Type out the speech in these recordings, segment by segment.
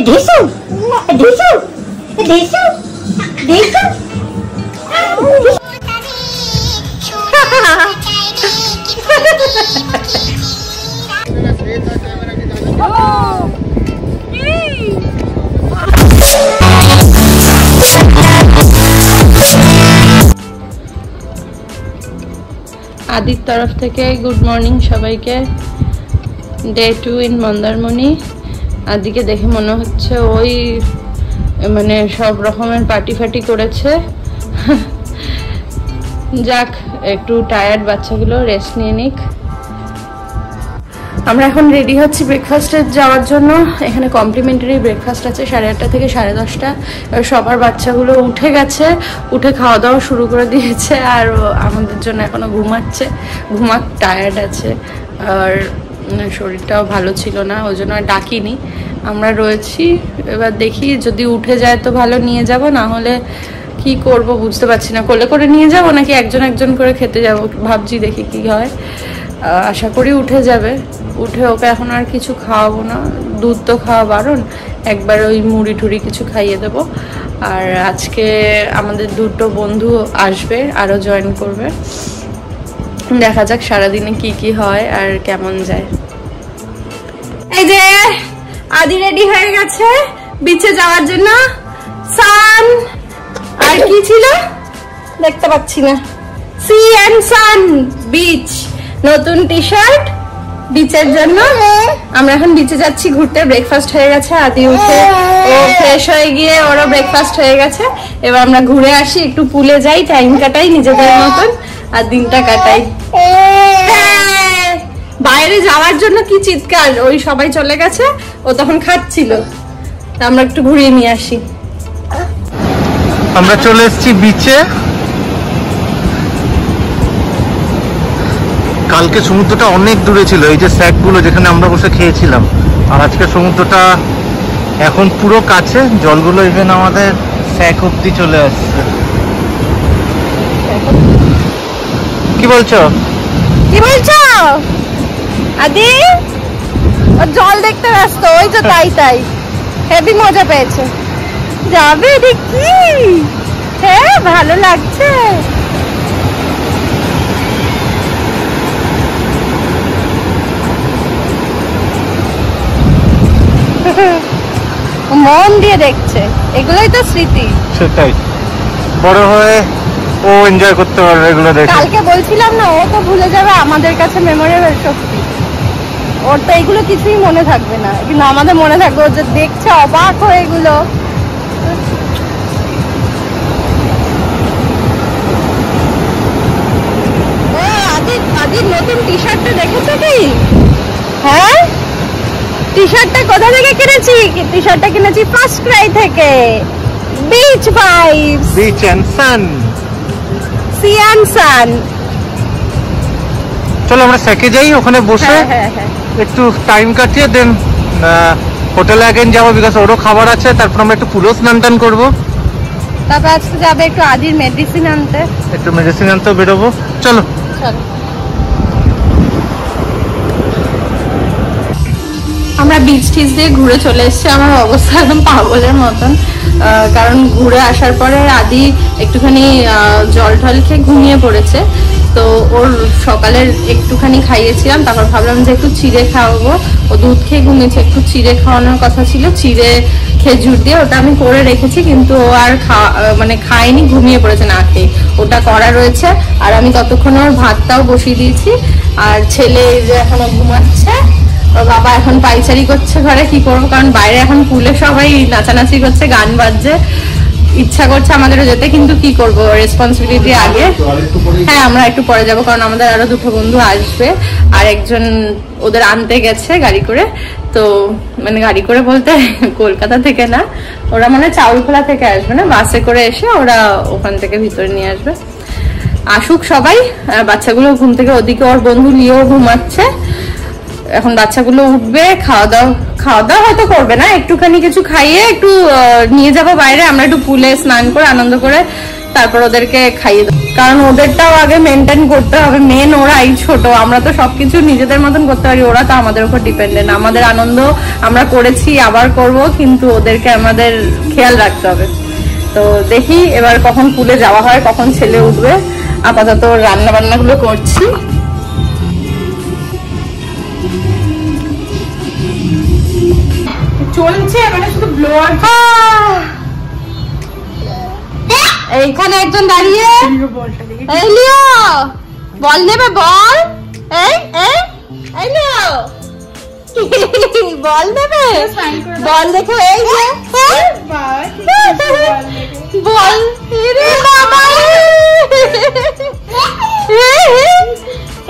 ঢিসু ঢিসু ঢিসু ঢিসু আদির তরফ থেকে গুড মর্নিং সবাইকে। Day 2 in Mandarmani. আদিকে দেখে মনে হচ্ছে ওই মানে সব রকমের পার্টি ফাটি করেছে। যাক, একটু টায়ার্ড, বাচ্চাগুলো রেস্ট নিয়ে নিক। আমরা এখন রেডি হচ্ছি ব্রেকফাস্টে যাওয়ার জন্য। এখানে কমপ্লিমেন্টারি ব্রেকফাস্ট আছে 8:30 থেকে 10:30। সবার বাচ্চাগুলো উঠে গেছে, উঠে খাওয়া দাওয়া শুরু করে দিয়েছে, আর আমাদের জন্য এখনো ঘুমাচ্ছে। টায়ার্ড আছে, আর শরীরটাও ভালো ছিল না, ওই জন্য ডাকিনি। আমরা রয়েছি, এবার দেখি যদি উঠে যায় তো ভালো, নিয়ে যাব, না হলে কি করব বুঝতে পারছি না। কোলে করে নিয়ে যাব নাকি একজন একজন করে খেতে যাব ভাবছি, দেখি কি হয়। আশা করি উঠে যাবে। উঠে ওকে এখন আর কিছু খাওয়াবো না, দুধ তো খাওয়া বারণ, একবার ওই মুড়ি টুড়ি কিছু খাইয়ে দেবো। আর আজকে আমাদের দুটো বন্ধু আসবে, আরও জয়েন করবে। দেখা যাক সারাদিনে কি কি হয় আর কেমন যায়। এই যে আদি রেডি হয়ে গেছে বিচে যাওয়ার জন্য। সান আর কি ছিল দেখতে পাচ্ছি না, সি এন্ড সান বিচ, নতুন টি শার্ট বিচের জন্য। আমরা এখন বিচে যাচ্ছি ঘুরতে। ব্রেকফাস্ট হয়ে গেছে, আদি উঠে ও ফ্রেশ হয়ে গিয়ে ওরও ব্রেকফাস্ট হয়ে গেছে। এবার আমরা ঘুরে আসি, একটু পুলে যাই, টাইম কাটাই নিজেদের মতন, আর দিনটা কাটাই। বাইরে যাওয়ার জন্য কি চিৎকার, ওই সবাই চলে গেছে, ও তখন খাচ্ছিল। আমরা একটু ঘুরিয়ে নিয়ে আসি। আমরা চলে এসেছি বিচে। কালকে সমুদ্রটা অনেক দূরে ছিল, এই যে স্যাকগুলো যেখানে আমরা বসে খেয়েছিলাম, আর আজকে সমুদ্রটা এখন পুরো কাছে, জলগুলো ইভেন আমাদের স্যাক অব্দি চলে আসছে। কি বলছো আদি? জল দেখতে ব্যস্ত, ওই তো তাই হেভি মজা পেয়েছে। যাবে দেখি? হ্যাঁ, ভালো লাগছে। মন দিয়ে দেখছে, এগুলোই তো স্মৃতি। সেটাই, বড় হয়ে ও এনজয় করতে পারবে এগুলো দেখে। কালকে বলছিলাম না, ও তো ভুলে যাবে, আমাদের কাছে মেমোরেবল শক্তি। ওর তো এগুলো কিছুই মনে থাকবে না, কিন্তু আমাদের মনে থাকবে। ও যে দেখছে অবাক হয়ে এগুলো। আদির নতুন টি শার্টটা দেখেছো কি? হ্যাঁ, টি শার্টটা কোথা থেকে কিনেছি? টি শার্টটা কিনেছি ফার্স্ট ক্রাই থেকে। Beach vibes, beach and sun, sea and sun. চলো আমরা স্যাকে যাই, ওখানে বসে একটু টাইম কাটিয়ে দেন হোটেলে আগেন যাবো, বিকজ ওরও খাবার আছে। তারপর আমরা একটু পুরো স্নান টান করবো, তারপর আজকে যাবে একটু আদির মেডিসিন আনতে, একটু মেডিসিন আনতে বেরোবো। চলো চলো। আমরা বিচ টিচ দিয়ে ঘুরে চলে এসেছি। আমার অবস্থা একদম পাগলের মতন, কারণ ঘুরে আসার পরে আদি একটুখানি জল টল খেয়ে ঘুমিয়ে পড়েছে। তো ওর সকালের একটুখানি খাইয়েছিলাম, তারপর ভাবলাম যে একটু চিড়ে খাওয়াবো। ও দুধ খেয়ে ঘুমিয়েছে, একটু চিড়ে খাওয়ানোর কথা ছিল, চিড়ে খেজুর দিয়ে ওটা আমি করে রেখেছি, কিন্তু ও আর খায়নি, ঘুমিয়ে পড়েছে না খেয়ে। ওটা করা রয়েছে, আর আমি ততক্ষণ ওর ভাতটাও বসিয়ে দিয়েছি। আর ছেলে যে এখনো ঘুমাচ্ছে, ওর বাবা এখন পাইচারি করছে ঘরে। কি করবো, কারণ বাইরে এখন পুলে সবাই নাচানাচি করছে, গান বাজছে। ইচ্ছা করছে আমাদেরও যেতে, কিন্তু কি করবো, রেসপন্সিবিলিটি আগে। হ্যাঁ, আমরা একটু পরে যাবো, কারণ আমাদের আরো দুটো বন্ধু আসবে, আর একজন ওদের আনতে গেছে গাড়ি করে। তো মানে গাড়ি করে বলতে কলকাতা থেকে না, ওরা মানে চাউলখোলা থেকে আসবে না, বাসে করে এসে ওরা ওখান থেকে ভিতরে নিয়ে আসবে। আসুক সবাই, বাচ্চাগুলো ঘুম থেকে, ওদিকে ওর বন্ধু লিও ঘুমাচ্ছে। এখন বাচ্চাগুলো উঠবে, খাওয়া দাওয়া হয়তো করবে না, একটুখানি কিছু খাইয়ে একটু নিয়ে যাবো বাইরে। আমরা একটু পুলে স্নান করে আনন্দ করে তারপর ওদেরকে খাইয়ে দেবো। কারণ ওদেরটাও আগে মেনটেন করতে হবে। মেন ওরাই ছোট, আমরা তো সবকিছু নিজেদের মতন করতে পারি, ওরা তো আমাদের উপর ডিপেন্ডেন্ট। আমাদের আনন্দ আমরা করেছি, আবার করব, কিন্তু ওদেরকে আমাদের খেয়াল রাখতে হবে। তো দেখি এবার কখন পুলে যাওয়া হয়, কখন ছেলে উঠবে। আপাতত রান্না বান্নাগুলো করছি। চলছে মানে শুধু ব্লোয়ার। এইখানে একজন দাঁড়িয়ে, এই লিও বল নেবে, বল, এই এই এই লিও বল নেবে, বল দেখে এই যে বল,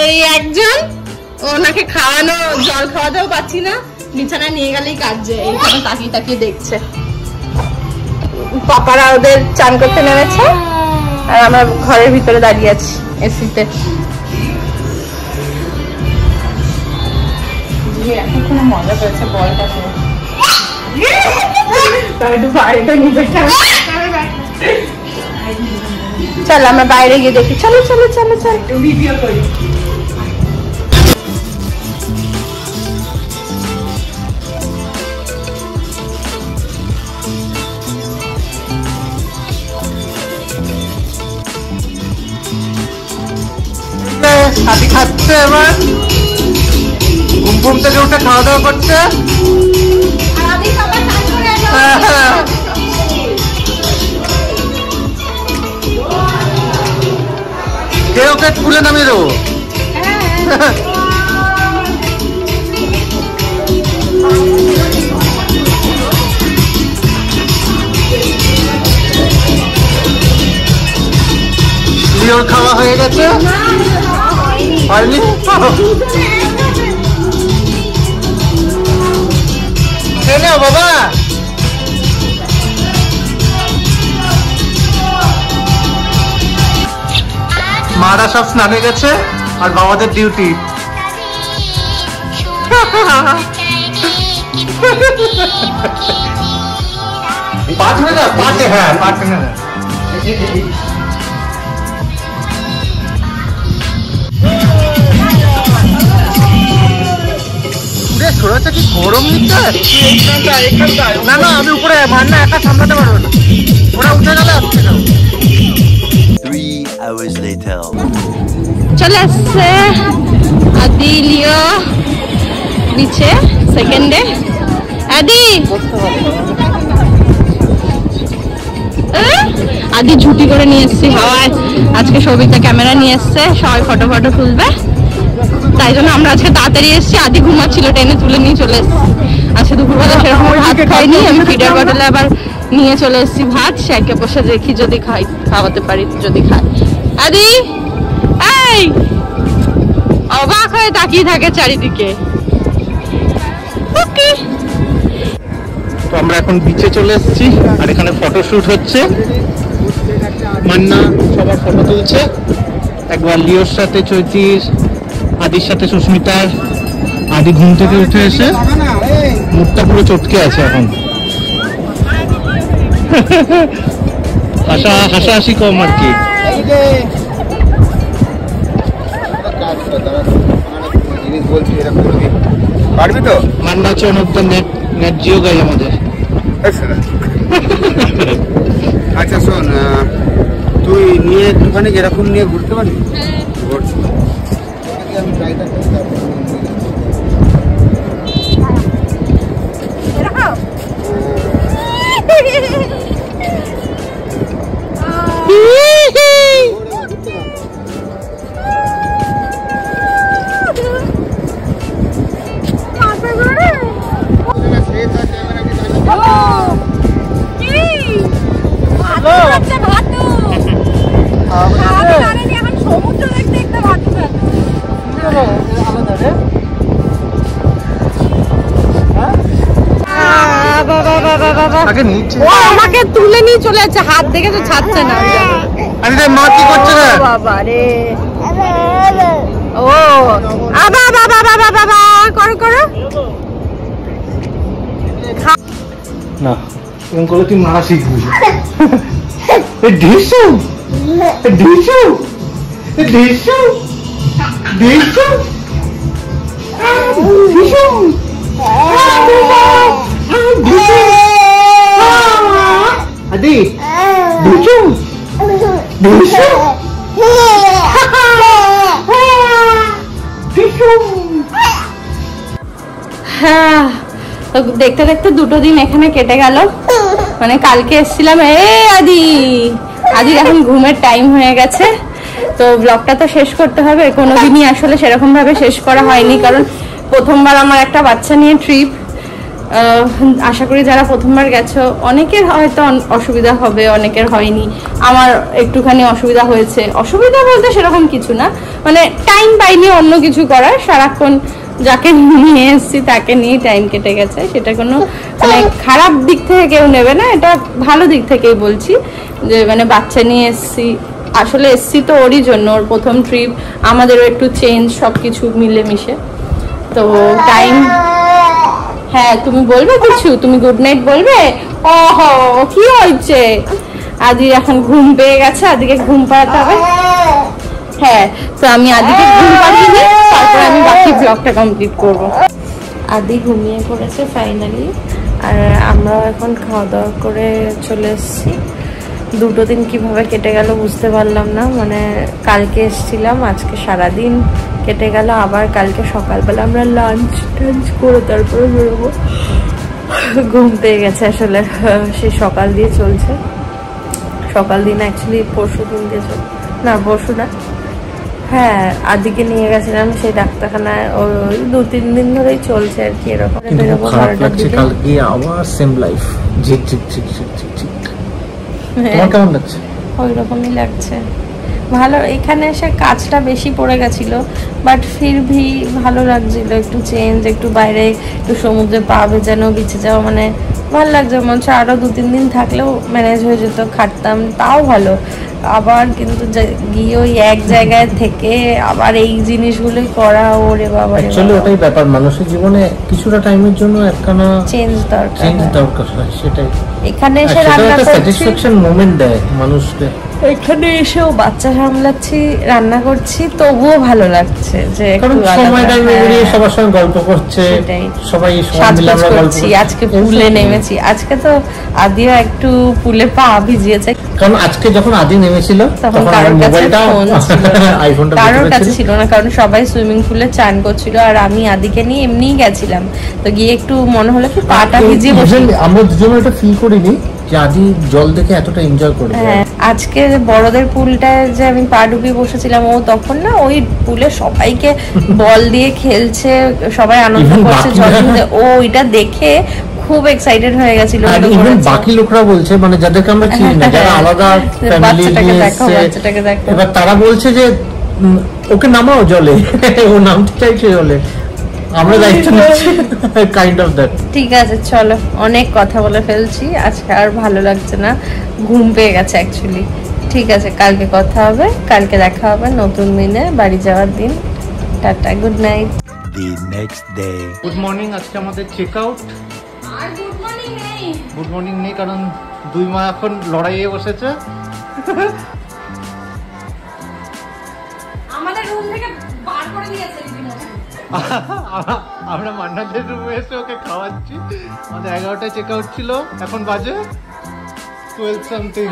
এই একজন ওনাকে খাওয়ানো, জল খাওয়াতেও পাচ্ছি না, বিছানায় নিয়ে গেলেই কাঁদছে, এইখানে তাকিয়ে তাকিয়ে দেখছে। পাপারা ওদের চান করতে নেমেছে আর আমরা ঘরের ভিতরে দাঁড়িয়ে আছি এসিতে। এখন মজা পেয়েছে বলটাকে, চল আমরা বাইরে গিয়ে দেখি। চলো চলো চলো চলো ভিডিও করি। হাতি খাচ্ছে, এবার ঘুম ঘুম থেকে উঠে খাওয়া দাওয়া করছে। কে ওকে তুলে নামিয়ে দেবো? লিওর খাওয়া হয়ে গেছে, হয়নি? বাবা মারা সব স্নানে গেছে আর বাবাদের ডিউটি। পাঁচ মিনিট পাঁচে, হ্যাঁ 5 মিনিট। কি গরম নিচ্ছে? না না আমি উপরে মান্না একা সামলাতে পারবো না, ওরা উঠে গেলে আসছে না। 3 hours later. চলে আসছে আদি, লিও নিচে সেকেন্ডে। আদি আদি ঝুটি করে নিয়ে এসছি হাওয়ায়। আজকে সবিতা ক্যামেরা নিয়ে এসছে, সবাই ফটো ফটো তুলবে, তাই জন্য আমরা আজকে তাড়াতাড়ি এসেছি। আদি ঘুমাচ্ছিল, টেনে তুলে নিয়ে চলে এসছি। আজকে দুপুরবেলা সেরকম ভাত খাইনি, আমি ফিডার বটলে আবার নিয়ে চলে এসেছি ভাত। স্যারকে বসে দেখি যদি খাওয়াতে পারি, যদি খাই। আদি এই অবাক হয়ে তাকিয়ে থাকে চারিদিকে। ওকে, তো আমরা এখন বিচে চলে এসেছি আর এখানে ফটোশুট হচ্ছে। মান্না সবার ফটো তুলছে, একবার লিওর সাথে চৈতির, আদির সাথে সুস্মিতার। আদি ঘুম থেকে উঠে এসে মুখটা পুরো চটকে আছে এখন, হাসাহাসি কম আর কি। পারবি তো? মান্না হচ্ছে অনেকটা নেট জিও গাই আমাদের। আচ্ছা শোন, তুই নিয়ে একটুখানি এরকম নিয়ে ঘুরতে পারবি? আমি ট্রাইটা করি, তারপর আমাকে তুলে নিয়ে চলে যাচ্ছে, হাত দেখে তো ছাড়ছে না। মা কি করছে রে বাবা রে, ও আবা বাবা বাবা বাবা করো করো না, এরকম করলে তুই মারা শিখবি। ঢিসু দিশু দিশু দিশু দিশু আদি দিশু দিশু হ্যাঁ, তো দেখতে দেখতে 2 দিন এখানে কেটে গেল। মানে কালকে এসেছিলাম, আদির এখন ঘুমের টাইম হয়ে গেছে। তো ব্লগটা তো শেষ করতে হবে। কোনোদিনই আসলে সেরকম ভাবে শেষ করা হয়নি, কারণ প্রথমবার আমার একটা বাচ্চা নিয়ে ট্রিপ। আশা করি যারা প্রথমবার গেছো অনেকের হয়তো অসুবিধা হবে, অনেকের হয়নি। আমার একটুখানি অসুবিধা হয়েছে। অসুবিধা বলতে সেরকম কিছু না, মানে টাইম পাইনি অন্য কিছু করার। সারাক্ষণ যাকে নিয়ে এসেছি তাকে নিয়ে টাইম কেটে গেছে। সেটা কোনো মানে খারাপ দিক থেকে কেউ নেবে না, এটা ভালো দিক থেকেই বলছি। যে মানে বাচ্চা নিয়ে এসেছি, আসলে এসেছি তো ওরই জন্য, ওর প্রথম ট্রিপ, আমাদেরও একটু চেঞ্জ, সব কিছু মিলেমিশে। তো টাইম, হ্যাঁ তুমি বলবে কিছু? তুমি গুড নাইট বলবে? ওহো, কি হয়েছে? আদি এখন ঘুম পেয়ে গেছে, আদিকে ঘুম পাড়াতে হবে। হ্যাঁ, তো আমি আদিকে ঘুম পাড়িয়ে দিই, তারপর আমি বাকি ব্লগটা কমপ্লিট করব। আদি ঘুমিয়ে পড়েছে ফাইনালি, আর আমরাও এখন খাওয়া দাওয়া করে চলে এসেছি। 2 দিন কিভাবে কেটে গেল বুঝতে পারলাম না। মানে কালকে এসেছিলাম, আজকে সারাদিন কেটে গেল। আবার কালকে সকালবেলা আমরা লাঞ্চ টাঞ্চ করে তারপরে বেরোবো। ঘুম পেয়ে গেছে আসলে, সে সকাল দিয়ে চলছে। সকাল দিন অ্যাকচুয়ালি পরশু দিন দিয়ে না, পরশু না, হ্যাঁ আদিকে নিয়ে গেছিলাম সেই ডাক্তারখানায়। ওই 2-3 দিন ধরেই চলছে আর কি। এরকম কালকে আবার সেম লাইফ। ঝিক ঝিক ঝিক ঝিক ঝিক ঝিক। তোমার কেমন লাগছে? ওই রকমই লাগছে, ভালো। এখানে এসে কাজটা বেশি পড়ে গেছিল, বাট ফির ভি ভালো লাগছিল। একটু চেঞ্জ, একটু বাইরে, একটু সমুদ্রে পা ভেজানো, বিচে যাওয়া, মানে ভালো লাগছে। মনে হচ্ছে আরো 2-3 দিন থাকলেও ম্যানেজ হয়ে যেত, খাটতাম, তাও ভালো। আবার কিন্তু গিয়ে ওই এক জায়গায় থেকে আবার এই জিনিসগুলোই করা, ওরে বাবা, অ্যাকচুয়ালি ওটাই ব্যাপার। মানুষের জীবনে কিছুটা টাইমের জন্য একখানা চেঞ্জ দরকার হয়, সেটাই। এখানে এসে রান্না করছি, স্যাটিসফ্যাকশন মোমেন্ট দেয় মানুষকে। এখানে এসেও বাচ্চা সামলাচ্ছি, রান্না করছি, তবুও ভালো লাগছে যে সময়টা মিলিয়ে সবার সঙ্গে গল্প করছে, সবাই মিলে আমরা গল্প করছি। আজকে পুলে নেমেছি, আজকে তো আদিও একটু পুলে পা ভিজিয়েছে, কারণ আজকে যখন আদি নেমেছিল তখন কারোর কাছে ছিল না, কারণ সবাই সুইমিং পুলে চান করছিল। আর আমি আদিকে নিয়ে এমনিই গেছিলাম, তো গিয়ে একটু মনে হলো কি পাটা ভিজিয়ে বসে। আমরা দুজনে এটা ফিল করিনি যে আদি জল দেখে এতটা এনজয় করে। হ্যাঁ, আজকে বড়দের পুলটায় যে আমি পা ডুবিয়ে বসেছিলাম, ও তখন না ওই পুলে সবাইকে বল দিয়ে খেলছে, সবাই আনন্দ করছে, ও ওইটা দেখে খুব এক্সাইটেড হয়ে গেছিল। বাকি লোকরা বলছে, মানে যাদেরকে আমরা চিনি না, যারা আলাদা ফ্যামিলি নিয়ে এসেছে, এবার তারা বলছে যে ওকে নামাও জলে, ও নামতে চাইছে জলে, আমরা দায়িত্ব নিচ্ছি, কাইন্ড অফ দ্যাট। ঠিক আছে, চলো, অনেক কথা বলে ফেলছি, আজকে আর ভালো লাগছে না, ঘুম পেয়ে গেছে অ্যাকচুয়ালি। ঠিক আছে, কালকে কথা হবে, কালকে দেখা হবে নতুন দিনে, বাড়ি যাওয়ার দিন। Tata, good night. The next day. Good morning. আজকে আমাদের চেক আউট। আর গুড মর্নিং নেই, গুড মর্নিং নেই, কারণ 2 মা এখন লড়াইয়ে বসেছে। আমাদের রুম থেকে বার করে দিয়েছে রীতিমতো। আমরা মান্নাদের রুমে এসে ওকে খাওয়াচ্ছি। আমাদের 11টায় চেক আউট ছিল, এখন বাজে 12 সামথিং।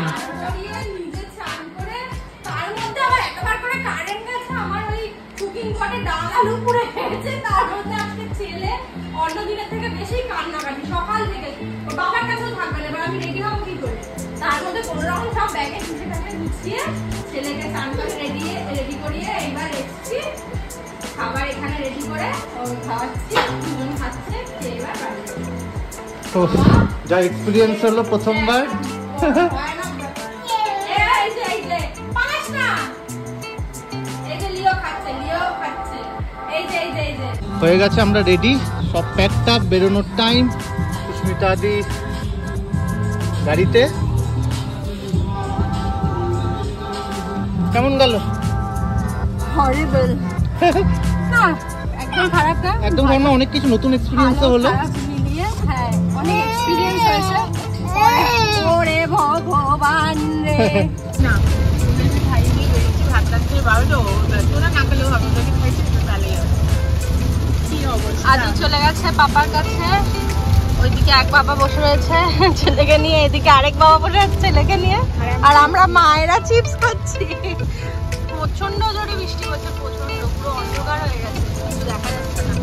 খাবার এখানে রেডি করে খাওয়াচ্ছি, খাচ্ছে, এবার তো যা এক্সপিরিয়েন্স হলো প্রথমবার। হয়ে গেছে, আমরা রেডি, সব প্যাকড আপ, বেরোনোর টাইম। সুস্মিতা দি গাড়িতে। কেমন গেল? হরিবল না, একদম খারাপ না, একদম খারাপ না, অনেক কিছু নতুন এক্সপিরিয়েন্সও হলো। হ্যাঁ, অনেক এক্সপিরিয়েন্স হয়েছে। ওরে ভগবান রে, না আদি চলে গেছে পাপার কাছে, ওইদিকে এক বাবা বসে রয়েছে ছেলেকে নিয়ে, এদিকে আরেক বাবা বসে আছে ছেলেকে নিয়ে, আর আমরা মায়েরা চিপস খাচ্ছি। প্রচন্ড জোরে বৃষ্টি হচ্ছে, প্রচন্ড, পুরো অন্ধকার হয়ে গেছে, কিছু দেখা যাচ্ছে না।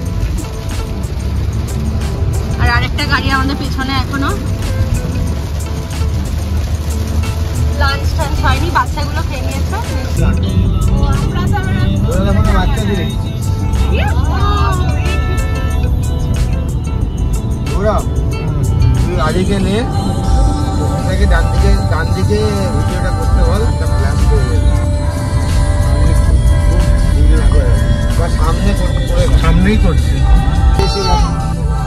আর আরেকটা গাড়ি আমাদের পেছনে এখনো। লাঞ্চ টাঞ্চ হয়নি, বাচ্চাগুলো খেয়ে নিয়েছে। তুই আদিকে নিয়ে ওখানে ডান দিকে ভিডিওটা করতে বল, ফ্ল্যাশ করে বা সামনেই করছি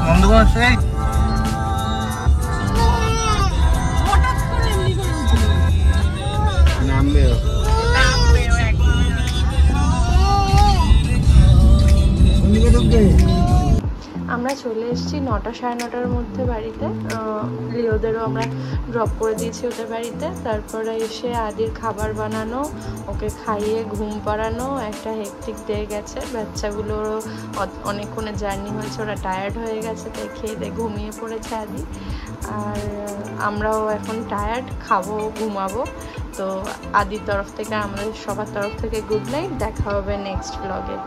বন্ধ করছে। নামবে আমরা চলে এসেছি 9টা সাড়ে 9টার মধ্যে বাড়িতে। লিওদেরও আমরা ড্রপ করে দিয়েছি ওদের বাড়িতে। তারপরে এসে আদির খাবার বানানো, ওকে খাইয়ে ঘুম পাড়ানো, একটা হেকটিক দিয়ে গেছে। বাচ্চাগুলোরও অনেকক্ষণের জার্নি হয়েছে, ওরা টায়ার্ড হয়ে গেছে, তাই খেয়ে দিয়ে ঘুমিয়ে পড়েছে আদি। আর আমরাও এখন টায়ার্ড, খাবো, ঘুমাবো। তো আদির তরফ থেকে, আমাদের সবার তরফ থেকে গুড নাইট, দেখা হবে নেক্সট ব্লগে।